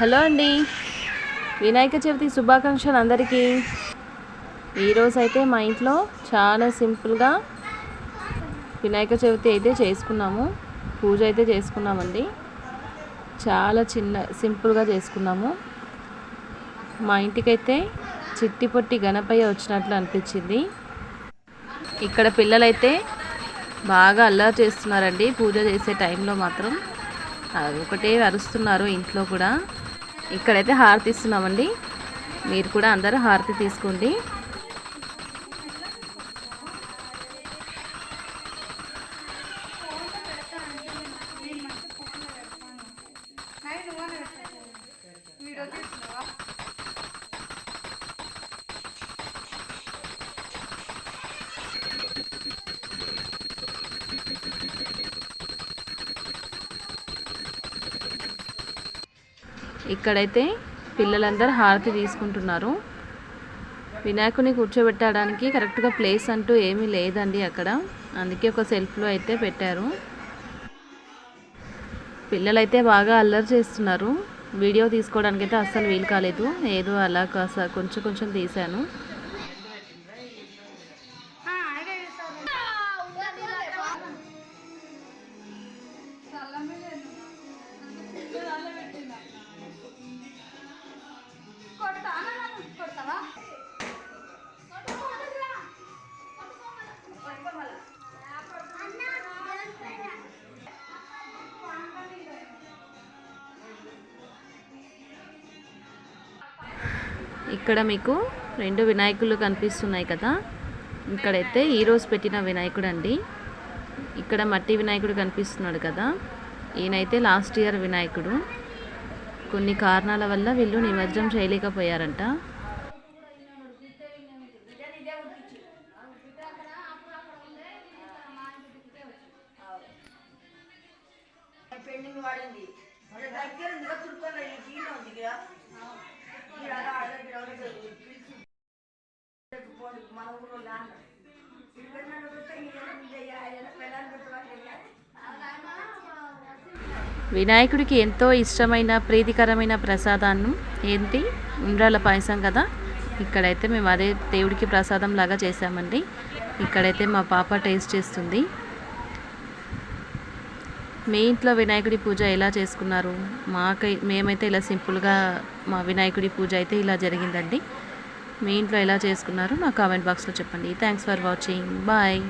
Hello అండి, వినాయక చవితి శుభాకాంక్షలు అందరికీ. ఈరోజు అయితే మా ఇంట్లో చాలా సింపుల్గా వినాయక చవితి అయితే చేసుకున్నాము. పూజ అయితే చేసుకున్నామండి. చాలా సింపుల్గా చేసుకున్నాము. మా ఇంటికైతే చిట్టి పొట్టి గణపయ్య వచ్చినట్లు అనిపించింది. ఇక్కడ పిల్లలైతే బాగా అల్లరి చేస్తున్నారండి. పూజ చేసే టైంలో మాత్రం ఒకటే అరుస్తున్నారు. ఇంట్లో కూడా ఇక్కడైతే హారతి ఇస్తున్నామండి. మీరు కూడా అందరూ హారతి తీసుకోండి. ఇక్కడైతే పిల్లలందరూ హారతి తీసుకుంటున్నారు. వినాయకుని కూర్చోబెట్టడానికి కరెక్ట్గా ప్లేస్ అంటూ ఏమీ లేదండి అక్కడ. అందుకే ఒక సెల్ఫ్లో అయితే పెట్టారు. పిల్లలైతే బాగా అల్లరి చేస్తున్నారు. వీడియో తీసుకోవడానికి అయితే అస్సలు వీలు కాలేదు. ఏదో అలా కొంచెం తీశాను. ఇక్కడ మీకు 2 వినాయకులు కనిపిస్తున్నాయి కదా. ఇక్కడైతే ఈరోజు పెట్టిన వినాయకుడు అండి. ఇక్కడ మట్టి వినాయకుడు కనిపిస్తున్నాడు కదా. ఈయనైతే లాస్ట్ ఇయర్ వినాయకుడు. కొన్ని కారణాల వల్ల వీళ్ళు నిమజ్జనం చేయలేకపోయారంట. వినాయకుడికి ఎంతో ఇష్టమైన ప్రీతికరమైన ప్రసాదాన్ని ఏంటి ఉండ్రాల పాయసం కదా. ఇక్కడైతే మేము అదే దేవుడికి ప్రసాదం లాగా చేసామండి. ఇక్కడైతే మా పాప టేస్ట్ చేస్తుంది. మీ ఇంట్లో వినాయకుడి పూజ ఎలా చేసుకున్నారు? మేమైతే ఇలా సింపుల్గా మా వినాయకుడి పూజ అయితే ఇలా జరిగిందండి. మీ ఇంట్లో ఎలా చేసుకున్నారు నా కామెంట్ బాక్స్లో చెప్పండి. Thanks for watching. బాయ్.